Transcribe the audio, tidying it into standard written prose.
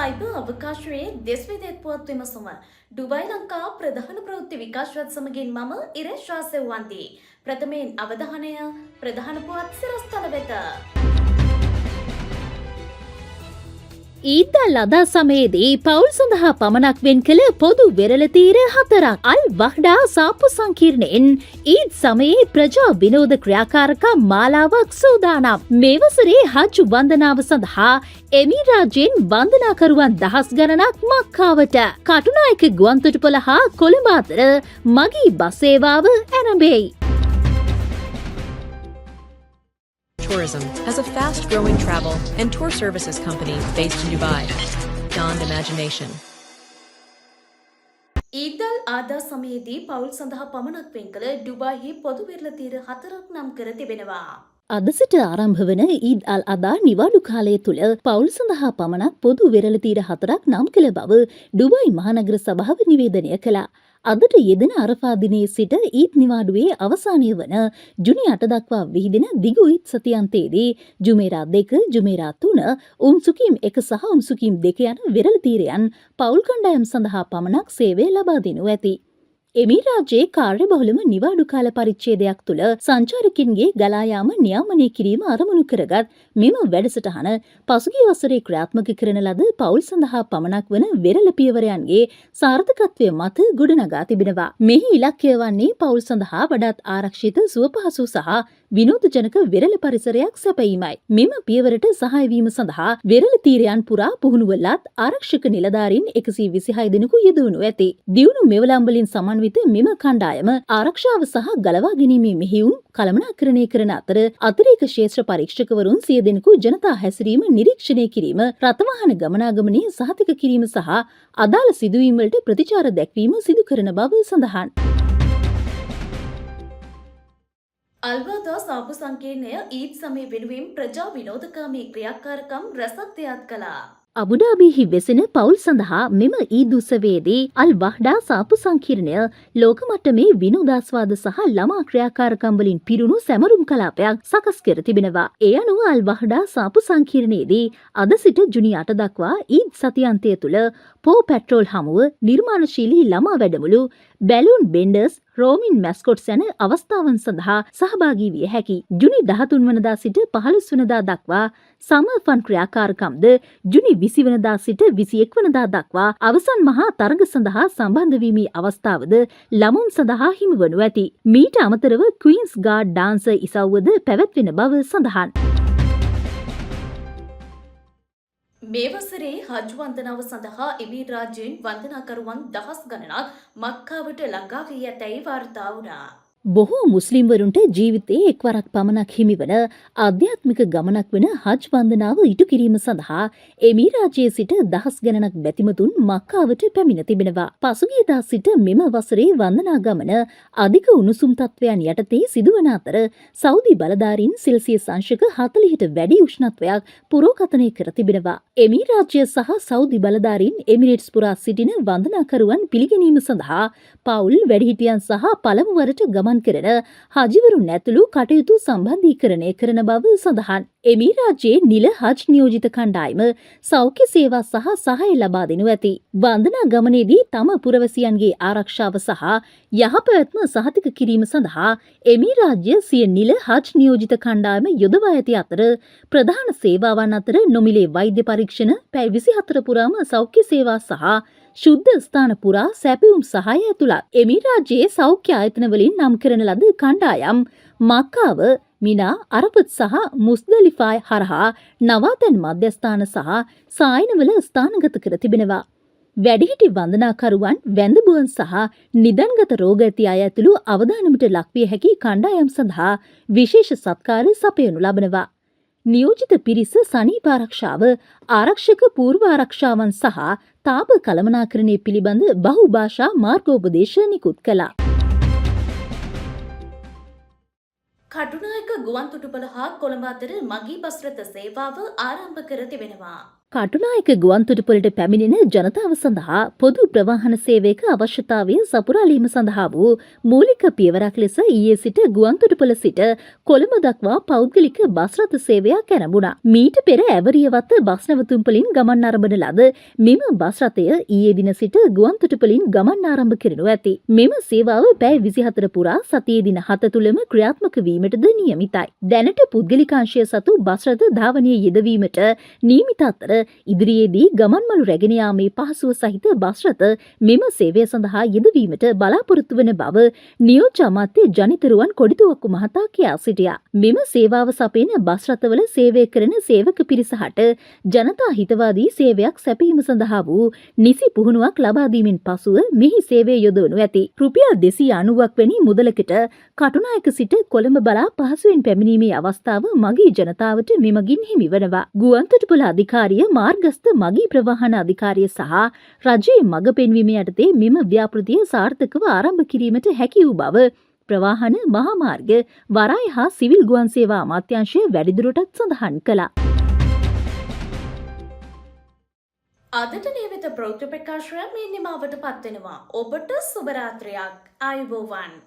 Cyber අවකාශයේ දෙස් විදෙත් පුවත් විමසුම ඩුබයි ලංකා ප්‍රධාන ප්‍රවෘත්ති විකාශවත් සමගින් මම ඉරේෂා සෙව්වන්ති. ප්‍රථමයෙන් අවධානය ප්‍රධාන පුවත් සිරස්තල වෙත. ඊදල් අදා සමයේදී පවුල් සඳහා පමණක් වෙන් කළ පොදු වෙරළ තීර 4ක් අල් වහ්ඩා සාප්පු සංකීර්ණයෙන් ඊද් සමයේ ප්‍රජා විනෝද ක්‍රියාකාරකම් මාලාවක් සූදානම්. මේ වසරේ හජ් වන්දනාව සඳහා එමීරාජ්‍යයෙන් වන්දනාකරුවන් දහස් ගණනක් මක්කාවට කටුනායක ගුවන්තොටුපළ හා කොළඹ අතර මගී බස් සේවාව ආරම්භයි. Tourism has a fast-growing travel and tour services company based in Dubai. Beyond imagination. ඊදල් ආදා සමයේදී පවුල් සඳහා පමණක් වෙන් කළ ඩුබායිහි පොදු වෙරළ තීර 4ක් නම් කර තිබෙනවා. අද සිට ආරම්භ වන ඊද් අල් අදා නිවාඩු කාලය තුළ පවුල් සඳහා පමණක් පොදු වෙරළ තීර 4ක් නම් කළ බව ඩුබයි මහනගර සභාව නිවේදනය කළා. අදට යෙදෙන අරෆා දිනේ සිට ඊද් නිවාඩුවේ අවසානය වන ජුනි 8 දක්වා විහිදෙන දිගු ඊද් සතියන්තයේදී ජුමේරා 2, ජුමේරා 3, උම්සුකීම් 1 සහ උම්සුකීම් 2 යන වෙරළ තීරයන් පවුල් කණ්ඩායම් සඳහා පමණක් සේවය ලබා දෙනු ඇති. එමීරාජ්‍යයේ කාර්යබහුලම නිවාඩු කාල පරිච්ඡේදයක් තුළ සංචාරකින්ගේ ගලා යාම නියාමනය කිරීම අරමුණු කරගත් මෙම වැඩසටහන පසුගිය වසරේ ක්‍රියාත්මක කරන ලද පවුල් සඳහා පමණක් වන වෙරළ පියවරයන්ගේ සාර්ථකත්වය මත ගොඩනගා තිබෙනවා. මෙහි ඉලක්කය වන්නේ පවුල් සඳහා වඩාත් ආරක්ෂිත සුවපහසු සහ විනෝදජනක වෙරළ පරිසරයක් සැපයීමයි. මෙම පියවරට සහාය වීම සඳහා වෙරළ තීරයන් පුරා පුහුණු වලත් ආරක්ෂක නිලධාරීන් 126 දෙනෙකු යෙදුණු ඇති. දියුණු මෙවලම් වලින් සමන්විත මෙම කණ්ඩායම ආරක්ෂාව සහ ගලවා ගැනීමේ මෙහෙයුම් කළමනාකරණය කරන අතර අතිරේක ක්ෂේත්‍ර පරීක්ෂකවරුන් 100 දෙනෙකු ජනතා හැසිරීම නිරීක්ෂණය කිරීම, රථවාහන ගමනාගමනය සහතික කිරීම සහ අදාළ සිදුවීම් වලට ප්‍රතිචාර දැක්වීම සිදු කරන බව සඳහන්. අල්වාදා සාප්පු සංකීර්ණය ඊද් සමය වෙනුවෙන් ප්‍රජා විනෝදකාමී ක්‍රියාකාරකම් රැසක් දෙයක් කළා. අබුඩාබිහි වෙසෙන පවුල් සඳහා මෙම ඊද් උත්සවයේදී අල් වහ්ඩා සාප්පු සංකීර්ණය ලෝක මට්ටමේ විනෝදාස්වාද සහ ළමා ක්‍රියාකාරකම් වලින් පිරුණු සැමරුම් කලාපයක් සකස් කර තිබෙනවා. ඒ අනුව අල් වහ්ඩා සාප්පු සංකීර්ණයේදී අද සිට ජුනි 8 දක්වා ඊද් සතියන්තය තුළ පෝ පැට්‍රෝල් හමුව, නිර්මාණශීලී ළමා වැඩමුළු, බැලූන් බෙන්ඩර්ස්, රෝමින් මැස්කොට්ස් යන අවස්ථාවන් සඳහා සහභාගී විය හැකි. ජුනි 13 වනදා සිට 15 වනදා දක්වා සමර් ෆන් ක්‍රියාකාරකම්ද ජුනි 20 වනදා සිට 21 වනදා දක්වා අවසන් මහා තරග සඳහා සම්බන්ධ වීමේ අවස්ථාවද ළමුන් සඳහා හිමි වනු ඇති. මීට අමතරව ක්වීන්ස් ගාඩ් ඩාන්ස ඉසව්වද පැවැත්වෙන බව සඳහන්. මේ වසරේ හජ් වන්දනාව සඳහා එමීරාජ්‍යයෙන් වන්දනාකරුවන් දහස් ගණනක් මක්කාවට ළඟා වී ඇතැයි වාර්තා වුණා. බොහෝ මුස්ලිම්වරුන්ට ජීවිතයේ එක්වරක් පමණක් හිමිවන ආධ්‍යාත්මික ගමනක් වන හජ් වන්දනාව ඉටු කිරීම සඳහා එමීරාජ්‍යයේ සිට දහස් ගණනක් බැතිමතුන් මක්කාවට පැමිණ තිබෙනවා. පසුගියදා සිට මෙම වසරේ වන්දනා ගමන අධික උණුසුම් තත්ත්වයන් යටතේ සිදුවන අතර සෞදි බලධාරීන් සෙල්සියස් අංශක 40ට වැඩි උෂ්ණත්වයක් පුරෝකථනය කර තිබෙනවා. එමීරාජ්‍ය සහ සෞදි බලධාරීන් එමිරේට්ස් පුරා සිටින වන්දනාකරුවන් පිළිගැනීම සඳහා පවුල් වැඩිහිටියන් සහ පළමු වරට ගමන් කරන හජිවරුන් ඇතුළු කටයුතු සම්බන්ධීකරණය කරන බව සඳහන්. එමීරාජ්‍යයේ නිල හජ් නියෝජිත කණ්ඩායම සෞඛ්‍ය සේවා සහ සහාය ලබා දෙනු ඇති. වන්දනා ගමනේදී තම පුරවැසියන්ගේ ආරක්ෂාව සහ යහපැවැත්ම සහතික කිරීම සඳහා එමීරාජ්‍ය සිය නිල හජ් නියෝජිත කණ්ඩායම යොදවා ඇති අතර ප්‍රධාන සේවාවන් අතර නොමිලේ වෛද්‍ය පරීක්ෂණ, පැය 24 පුරාම සෞඛ්‍ය සේවා සහ ශුද්ධ ස්ථාන පුරා සැපයුම් සහාය ඇතුළත්. එමීරාජ්‍යයේ සෞඛ්‍ය ආයතන වලින් නම් කරන ලද කණ්ඩායම් මක්කාව, මිනා, අරෆත් සහ මුස්දලිෆා හරහා නවාතැන් මධ්‍යස්ථාන සහ සායනවල ස්ථානගත කර තිබෙනවා. වැඩිහිටි වන්දනාකරුවන්, වැඳබුවන් සහ නිදන්ගත රෝග ඇති අය ඇතුළු අවදානමට ලක්විය හැකි කණ්ඩායම් සඳහා විශේෂ සත්කාර සපයනු ලබනවා. නියෝජිත පිරිස සනීප ආරක්ෂාව, ආරක්ෂක පූර්ව ආරක්ෂාවන් සහ තාප කළමනාකරණය පිළිබඳ බහුභාෂා මාර්ගෝපදේශ නිකුත් කළා. කටුනායක ගුවන්තොටුපළ හා කොළඹ අතර මගී බස් රථ සේවාව ආරම්භ කර තිබෙනවා. කටුනායක ගුවන්තොටුපළට පැමිණෙන ජනතාව සඳහා පොදු ප්‍රවාහන සේවයක අවශ්‍යතාවය සපුරාලීම සඳහා වූ මූලික පියවරක් ලෙස ඊයේ සිට ගුවන්තොටුපළ සිට කොළඹ දක්වා පෞද්ගලික බස් රථ සේවයක් ආරම්භුණා. මීට පෙර ඇවරියවත්ත බස් නැවතුම්පලින් ගමන් ආරම්භන ලද මෙම බස් රථය ඊයේ දින සිට ගුවන්තොටුපළින් ගමන් ආරම්භ කරනු ඇති. මෙම සේවාව පැය 24 පුරා සතියේ දින 7 තුළම ක්‍රියාත්මක වීමටද නියමිතයි. දැනට පුද්ගලිකාංශය සතු බස් රථ ධාවනයේ යෙදවීමට නියමිත අතර ඉදිරියේදී ගමන් මළු රැගෙන යාමේ පහසුව සහිත බස් රථ මෙම සේවය සඳහා යෙදවීමට බලාපොරොත්තු වන බව නියෝජ්‍ය අමාත්‍ය ජනිතරුවන් කොඩිතුවක්කු මහතා කියා සිටියා. මෙම සේවාව සපයන බස් රථවල සේවය කරන සේවක පිරිස හට ජනතා හිතවාදී සේවයක් සැපයීම සඳහා වූ නිසි පුහුණුවක් ලබා දීමෙන් පසුව මෙහි සේවය යොදවනු ඇති. රුපියල් 290ක් වැනි මුදලකට කටුනායක සිට කොළඹ බලා පහසුවෙන් පැමිණීමේ අවස්ථාව මගී ජනතාවට මෙමගින් හිමි වනවා. ගුවන්තොටුපළ අධිකාරිය මාර්ගස්ථ මගී ප්‍රවාහන අධිකාරිය සහ රජයේ මඟ පෙන්වීම යටතේ මෙම ව්‍යාපෘතිය සාර්ථකව ආරම්භ කිරීමට හැකි වූ බව ප්‍රවාහන මහා මාර්ග වරාය හා සිවිල් ගුවන් සේවා අමාත්‍යාංශය වැඩිදුරටත් සඳහන් කළා. අදට නියමිත ප්‍රවෘත්ති ප්‍රකාශය මේ නිමාවට පත්වෙනවා. ඔබට සුබ රාත්‍රියක්. ආයුබෝවන්.